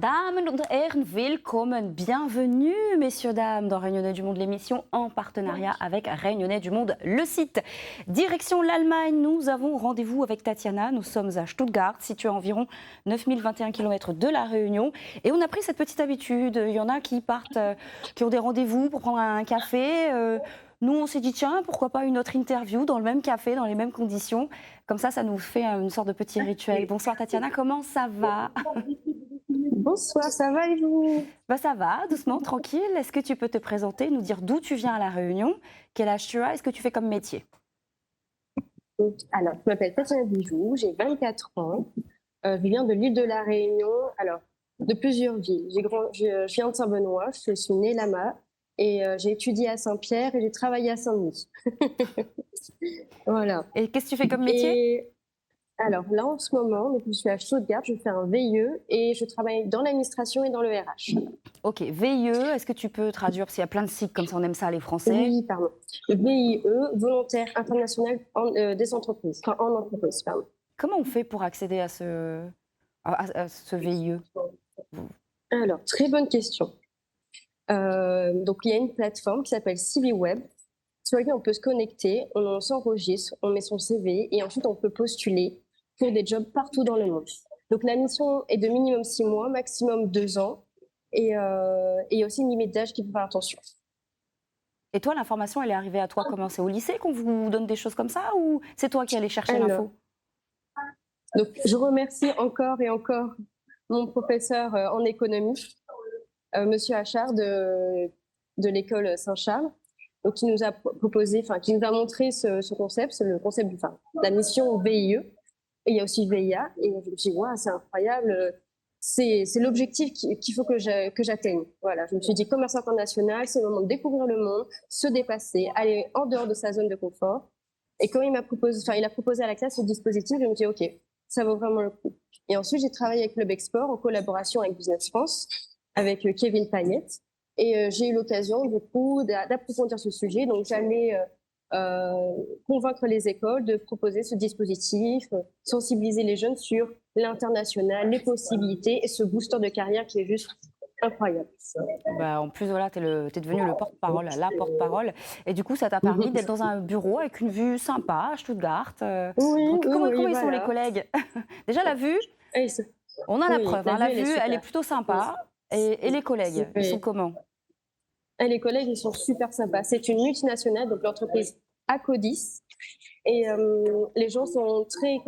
Damen und Herren, willkommen, bienvenue messieurs, dames dans Réunionnais du Monde, l'émission en partenariat avec Réunionnais du Monde, le site. Direction l'Allemagne, nous avons rendez-vous avec Tatiana, nous sommes à Stuttgart, situé à environ 9021 km de la Réunion. Et on a pris cette petite habitude, il y en a qui partent, qui ont des rendez-vous pour prendre un café. Nous, on s'est dit, tiens, pourquoi pas une autre interview dans le même café, dans les mêmes conditions. Comme ça nous fait une sorte de petit rituel. Bonsoir Tatiana, comment ça va? Bonsoir, ça va et vous? Ça va, doucement, tranquille. Est-ce que tu peux te présenter, nous dire d'où tu viens à La Réunion, quel âge tu as, est-ce que tu fais comme métier? Alors, je m'appelle Tatiana Bijoux, j'ai 24 ans. Je viens de l'île de La Réunion, alors de plusieurs villes. Je viens de Saint-Benoît, je suis née là-bas et j'ai étudié à Saint-Pierre et j'ai travaillé à Saint-Denis. Voilà. Et qu'est-ce que tu fais comme métier? Et alors là, en ce moment, donc, je suis à Stuttgart, je fais un VIE et je travaille dans l'administration et dans le RH. Ok, VIE, est-ce que tu peux traduire, parce qu'il y a plein de cycles comme ça, on aime ça les Français. Oui, pardon. Le VIE, Volontaire International des entreprises, enfin en entreprise, pardon. Comment on fait pour accéder à ce VIE? Alors, très bonne question. Donc, il y a une plateforme qui s'appelle CiviWeb, sur laquelle on peut se connecter, on s'enregistre, on met son CV et ensuite on peut postuler pour des jobs partout dans le monde. Donc, la mission est de minimum 6 mois, maximum 2 ans et il y a aussi une limite d'âge qu'il faut faire attention. Et toi, l'information, elle est arrivée à toi comment? C'est au lycée qu'on vous donne des choses comme ça ou c'est toi qui allais chercher l'info? Donc, je remercie encore et encore mon professeur en économie, Monsieur Achard de l'école Saint-Charles, donc qui nous a proposé, enfin qui nous a montré ce concept, c'est le concept de la mission VIE. Et il y a aussi VIA, et je me suis dit, wow, c'est incroyable, c'est l'objectif qu'il faut que j'atteigne. Voilà, je me suis dit, commerce international, c'est le moment de découvrir le monde, se dépasser, aller en dehors de sa zone de confort. Et quand il a proposé à la classe ce dispositif, je me suis dit, ok, ça vaut vraiment le coup. Et ensuite, j'ai travaillé avec Club Export en collaboration avec Business France, avec Kevin Pagnette. Et j'ai eu l'occasion, du coup, d'approfondir ce sujet. Donc, j'allais convaincre les écoles de proposer ce dispositif, sensibiliser les jeunes sur l'international, les possibilités et ce booster de carrière qui est juste incroyable. En plus, voilà, tu es devenu le porte-parole, la porte-parole. Et du coup, ça t'a permis d'être dans un bureau avec une vue sympa à Stuttgart. Comment ils sont les collègues? Déjà, la vue, on a la preuve. La vue, elle est plutôt sympa. Et les collègues, ils sont comment? Les collègues, ils sont super sympas. C'est une multinationale, donc l'entreprise Acodis. Et les gens sont très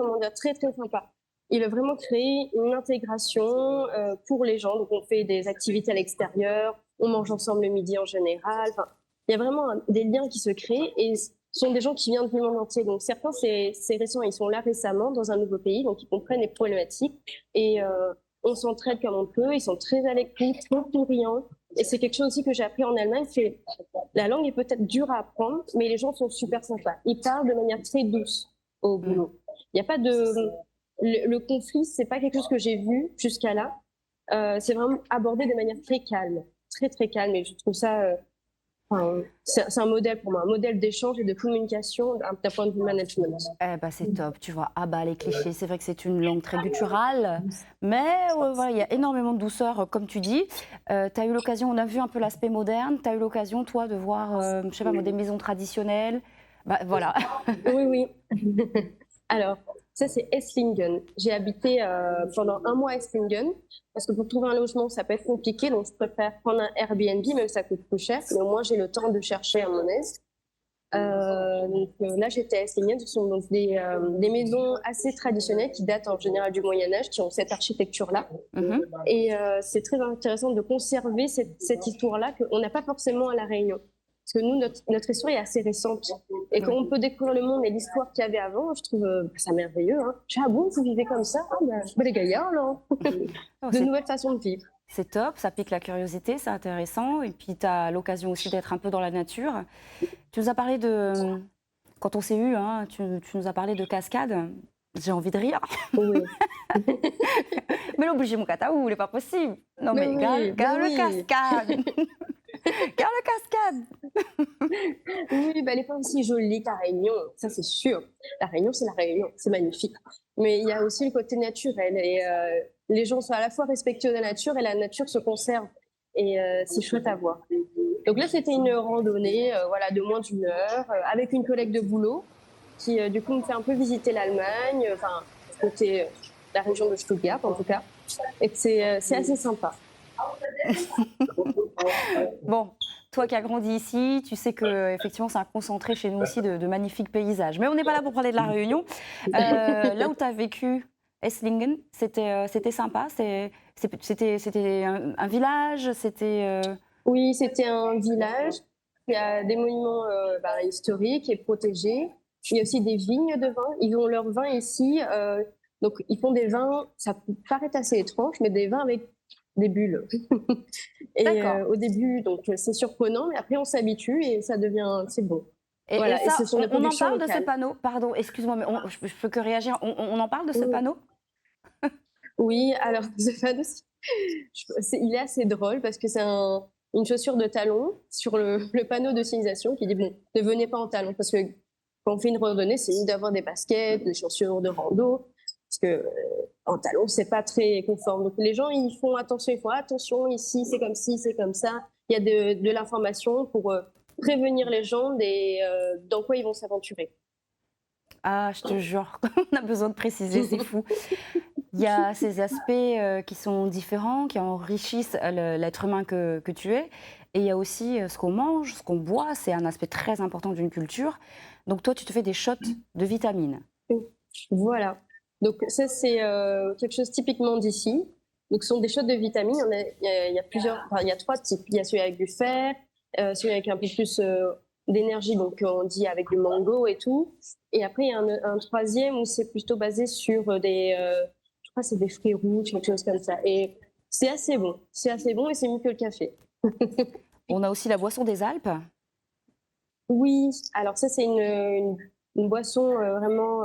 sympas. Il a vraiment créé une intégration pour les gens. Donc, on fait des activités à l'extérieur, on mange ensemble le midi en général. Enfin, il y a vraiment des liens qui se créent et ce sont des gens qui viennent du monde entier. Donc, certains, c'est récent, ils sont là récemment dans un nouveau pays, donc ils comprennent les problématiques et on s'entraide comme on peut. Ils sont très à l'écoute, très souriants. Et c'est quelque chose aussi que j'ai appris en Allemagne, c'est la langue est peut-être dure à apprendre, mais les gens sont super sympas. Ils parlent de manière très douce au boulot. Il n'y a pas de... Le conflit, c'est pas quelque chose que j'ai vu jusqu'à là. C'est vraiment abordé de manière très calme, très calme. Et je trouve ça, c'est un modèle pour moi, un modèle d'échange et de communication d'un point de vue management. C'est top, tu vois. Les clichés, c'est vrai que c'est une langue très gutturale, mais voilà, il y a énormément de douceur, comme tu dis. Tu as eu l'occasion, on a vu un peu l'aspect moderne, tu as eu l'occasion, toi, de voir, je sais pas moi, des maisons traditionnelles. Voilà. Oui. Alors, ça, c'est Esslingen. J'ai habité pendant 1 mois à Esslingen, parce que pour trouver un logement, ça peut être compliqué, donc je préfère prendre un Airbnb, même si ça coûte plus cher, mais au moins j'ai le temps de chercher à mon aise. Là, j'étais à Esslingen, ce sont donc des maisons assez traditionnelles qui datent en général du Moyen-Âge, qui ont cette architecture-là. Et c'est très intéressant de conserver cette histoire-là qu'on n'a pas forcément à La Réunion. Parce que nous, notre histoire est assez récente. Et quand on peut découvrir le monde et l'histoire qu'il y avait avant, je trouve ça merveilleux. Hein. Je dis, ah bon, vous vivez comme ça? Les gaillards, là. De nouvelles façons de vivre. C'est top, ça pique la curiosité, c'est intéressant. Et puis, tu as l'occasion aussi d'être un peu dans la nature. Tu nous as parlé de... Quand on s'est eu, hein, tu nous as parlé de cascade. J'ai envie de rire. Oui. Mais l'obligé, mon cataou, il n'est pas possible. Non, mais regarde le cascade. Regarde le cascade. Oui, bah, elle n'est pas aussi jolie que la Réunion, ça c'est sûr. La Réunion, c'est la Réunion, c'est magnifique. Mais il y a aussi le côté naturel et les gens sont à la fois respectueux de la nature et la nature se conserve. Et c'est chouette à voir. Donc là, c'était une randonnée voilà, de moins d'une heure avec une collègue de boulot qui, du coup, me fait un peu visiter l'Allemagne, enfin, côté la région de Stuttgart en tout cas. Et que c'est assez sympa. Bon, toi qui as grandi ici, tu sais que effectivement, c'est un concentré chez nous aussi de magnifiques paysages. Mais on n'est pas là pour parler de la Réunion. Là où tu as vécu, Esslingen, c'était sympa. C'était un village. Oui, c'était un village. Il y a des monuments historiques et protégés. Il y a aussi des vignes de vin. Ils ont leur vin ici. Donc, ils font des vins, ça peut paraître assez étrange, mais des vins avec des bulles. Et D'accord. au début, donc, c'est surprenant, mais après, on s'habitue et ça devient, c'est bon. Et Voilà, et ce ça, sont des on en productions parle de ce locales. panneau. Pardon, excuse-moi, mais je peux que réagir. On en parle de ce Oui, panneau? oui, alors, il est assez drôle parce que c'est une chaussure de talon sur le panneau de signalisation qui dit bon, ne venez pas en talon parce que quand on fait une randonnée, c'est mieux d'avoir des baskets, des chaussures de rando parce que en talon, c'est pas très conforme. Donc les gens, ils font attention ici, c'est comme ci, c'est comme ça. Il y a de l'information pour prévenir les gens dans quoi ils vont s'aventurer. Ah, je te jure, on a besoin de préciser, c'est fou. Il y a ces aspects qui sont différents, qui enrichissent l'être humain que tu es. Et il y a aussi ce qu'on mange, ce qu'on boit. C'est un aspect très important d'une culture. Donc toi, tu te fais des shots de vitamines. Voilà. Donc ça, c'est quelque chose typiquement d'ici. Donc ce sont des shots de vitamines. Il y a plusieurs, enfin, il y a trois types. Il y a celui avec du fer, celui avec un peu plus d'énergie, donc on dit avec du mango et tout. Et après, il y a un troisième où c'est plutôt basé sur je crois que c'est des fruits rouges, quelque chose comme ça. Et c'est assez bon. C'est assez bon et c'est mieux que le café. On a aussi la boisson des Alpes. Oui, alors ça, c'est une boisson vraiment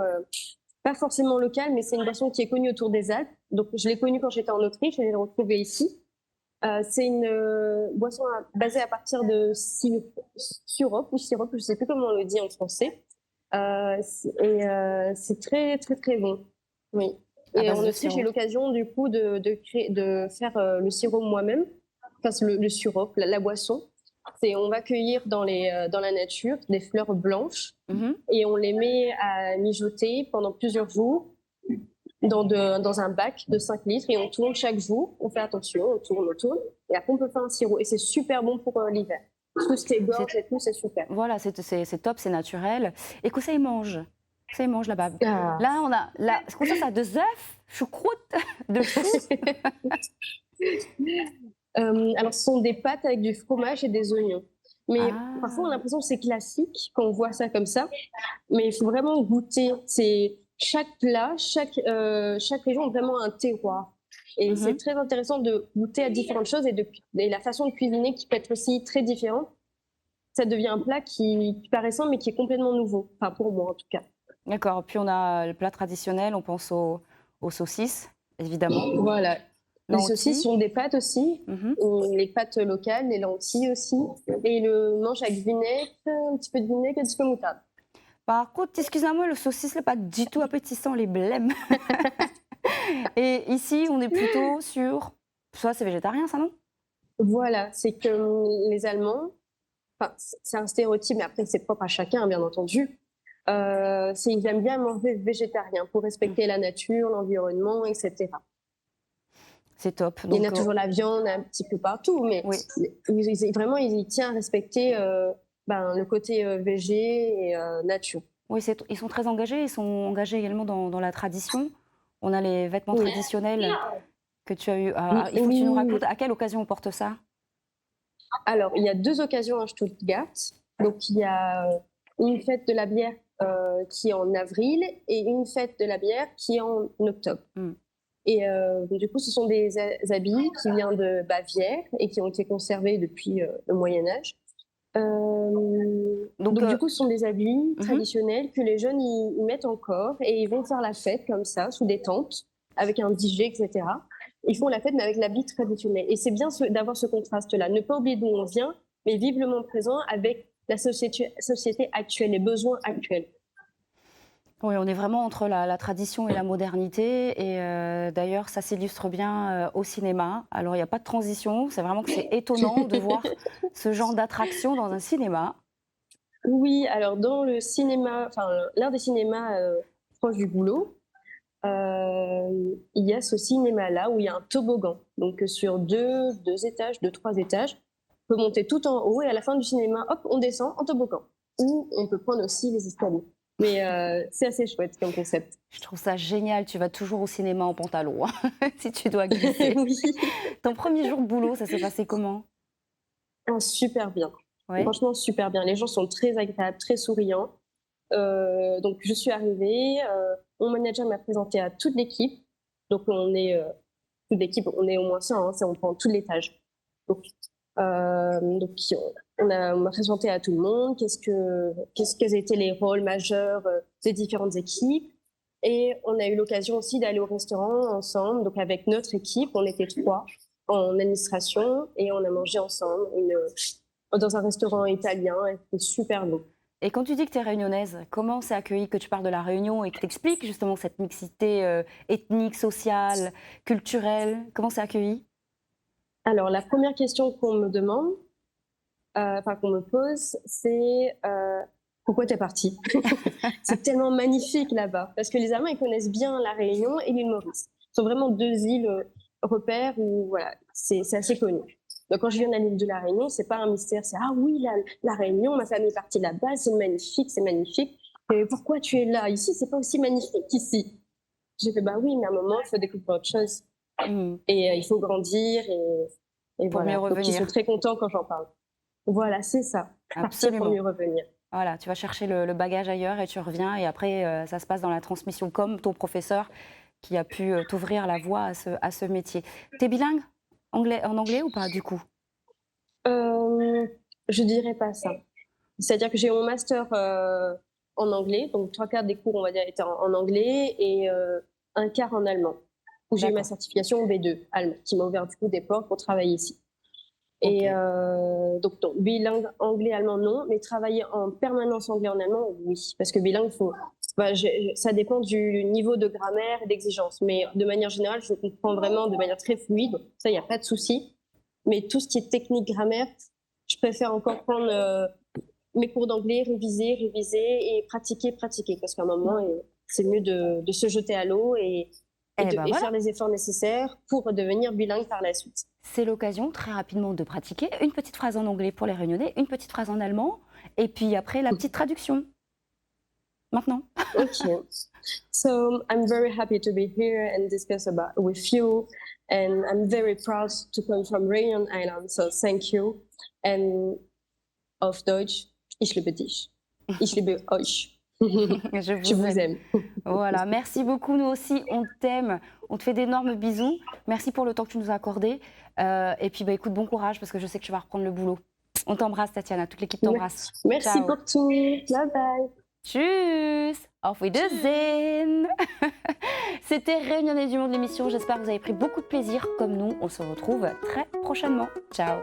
pas forcément locale, mais c'est une boisson qui est connue autour des Alpes. Donc, je l'ai connue quand j'étais en Autriche, je l'ai retrouvée ici. C'est une boisson basée à partir de sirop ou sirop, je ne sais plus comment on le dit en français. C'est très, très, très bon. Oui. À Et en base de Autriche, j'ai eu sirop. l'occasion du coup de faire le sirop moi-même, enfin le sirop, la boisson. On va cueillir dans la nature des fleurs blanches Mhm. et on les met à mijoter pendant plusieurs jours dans un bac de 5 litres et on tourne chaque jour. On fait attention, on tourne et après on peut faire un sirop. Et c'est super bon pour l'hiver. Tout ce qui est gorge et tout, c'est super. Voilà, c'est top, c'est naturel. Et que ça y mange. Ça y mange là-bas. Ah. Là, on a. Là, c'est quoi ça, ça, deux œufs, choucroute, de chou. Alors, ce sont des pâtes avec du fromage et des oignons. Mais parfois, on a Ah. l'impression que c'est classique quand on voit ça comme ça. Mais il faut vraiment goûter. C'est chaque plat, chaque région a vraiment un terroir. Et c'est Mhm. très intéressant de goûter à différentes choses et la façon de cuisiner qui peut être aussi très différente. Ça devient un plat qui paraît simple mais qui est complètement nouveau. Enfin, pour moi en tout cas. D'accord. Puis on a le plat traditionnel, on pense aux saucisses, évidemment. Voilà. Les saucisses Lentilles. sont des pâtes aussi, Mhm. les pâtes locales, les lentilles aussi. Et ils le mangent avec vinaigre, un petit peu de vinaigre et un petit peu de moutarde. Par contre, excusez-moi, le saucisse n'est pas du tout appétissant, les blêmes. Et ici, on est plutôt sur. Soit c'est végétarien, ça, non? Voilà, c'est que les Allemands, enfin, c'est un stéréotype, mais après c'est propre à chacun, bien entendu. Ils aiment bien manger végétarien pour Mm. respecter la nature, l'environnement, etc. C'est top. Il y en Donc, a toujours la viande un petit peu partout, mais oui. vraiment, ils tiennent à respecter le côté végé et nature. Oui, ils sont très engagés. Ils sont engagés également dans la tradition. On a les vêtements Oui. traditionnels que tu as eu. Il faut que tu nous Oui. racontes à quelle occasion on porte ça. Alors, il y a deux occasions à Stuttgart. Donc, il y a une fête de la bière qui est en avril et une fête de la bière qui est en octobre. Mm. Et du coup, ce sont des habits qui viennent de Bavière et qui ont été conservés depuis le Moyen Âge. Donc, Donc, du coup, ce sont des habits mhm. traditionnels que les jeunes ils mettent encore et ils vont faire la fête comme ça, sous des tentes, avec un DJ, etc. Ils font la fête, mais avec l'habit traditionnel. Et c'est bien d'avoir ce contraste-là. Ne pas oublier d'où on vient, mais vivre le moment présent avec la société actuelle, les besoins actuels. Oui, on est vraiment entre la tradition et la modernité. Et d'ailleurs, ça s'illustre bien au cinéma. Alors, il n'y a pas de transition. C'est vraiment que c'est étonnant de voir ce genre d'attraction dans un cinéma. Oui, alors dans le cinéma, enfin l'un des cinémas proche du boulot, il y a ce cinéma-là où il y a un toboggan. Donc sur deux étages, 3 étages, on peut monter tout en haut et à la fin du cinéma, hop, on descend en toboggan. Ou on peut prendre aussi les escaliers. Mais c'est assez chouette comme concept. Je trouve ça génial. Tu vas toujours au cinéma en pantalon, hein, si tu dois glisser. Oui, Ton premier jour de boulot, ça s'est passé comment? ah, super bien. Ouais, Franchement, super bien. Les gens sont très agréables, très souriants. Donc je suis arrivée, mon manager m'a présenté à toute l'équipe. Donc toute l'équipe, on est au moins 100, hein, on prend tout l'étage. Donc, donc on m'a présenté à tout le monde, quels étaient les rôles majeurs des différentes équipes. Et on a eu l'occasion aussi d'aller au restaurant ensemble, donc avec notre équipe, on était 3 en administration et on a mangé ensemble dans un restaurant italien, et c'était super beau. et quand tu dis que tu es réunionnaise, comment c'est accueilli que tu parles de la Réunion et que tu expliques justement cette mixité ethnique, sociale, culturelle? Comment c'est accueilli? Alors, la première question qu'on me demande, enfin qu'on me pose, c'est pourquoi tu es partie? C'est tellement magnifique là-bas, parce que les Allemands, ils connaissent bien la Réunion et l'île Maurice. Ce sont vraiment 2 îles repères où voilà, c'est assez connu. Donc quand je viens à l'île de la Réunion, c'est pas un mystère, c'est ah oui, la Réunion, ma famille est partie là-bas, c'est magnifique, c'est magnifique. Et pourquoi tu es là? Ici, c'est pas aussi magnifique qu'ici. J'ai fait bah oui, mais à un moment, il faut découvrir autre chose. Mmh. Et il faut grandir et Pour mieux voilà. Donc ils sont revenir. très contents quand j'en parle. Voilà, c'est ça. Partir pour Absolument. mieux revenir. Voilà, tu vas chercher le bagage ailleurs et tu reviens. Et après, ça se passe dans la transmission, comme ton professeur qui a pu t'ouvrir la voie à ce métier. Tu es bilingue en anglais ou pas, du coup? Euh, je dirais pas ça. C'est-à-dire que j'ai mon master en anglais, donc 3/4 des cours, on va dire, étaient en anglais et un quart en allemand, où j'ai eu ma D'accord. certification B2 allemand, qui m'a ouvert du coup des portes pour travailler ici. Ok. Et donc, non, bilingue anglais-allemand, non, mais travailler en permanence anglais-allemand, oui. Parce que bilingue, bah, ça dépend du niveau de grammaire et d'exigence. Mais de manière générale, je comprends vraiment de manière très fluide. Ça, il n'y a pas de souci. Mais tout ce qui est technique grammaire, je préfère encore prendre mes cours d'anglais, réviser et pratiquer. Parce qu'à un moment, c'est mieux de se jeter à l'eau Eh ben et voilà, faire les efforts nécessaires pour devenir bilingue par la suite. c'est l'occasion très rapidement de pratiquer une petite phrase en anglais pour les Réunionnais, une petite phrase en allemand, et puis après la petite traduction. Maintenant. Okay. So I'm very happy to be here and discuss about with you. And I'm very proud to come from Réunion Island. So thank you. And auf Deutsch, ich liebe dich. Ich liebe euch. Je Je vous vous aime. aime. Voilà, merci beaucoup. Nous aussi, on t'aime. On te fait d'énormes bisous. Merci pour le temps que tu nous as accordé. Et puis, bah, écoute, bon courage parce que je sais que tu vas reprendre le boulot. On t'embrasse, Tatiana. Toute l'équipe t'embrasse. Merci Ciao. pour tout. Bye bye. Tchuss. Auf Wiedersehen. C'était Réunionnais du Monde, l'émission. J'espère que vous avez pris beaucoup de plaisir comme nous. On se retrouve très prochainement. Ciao.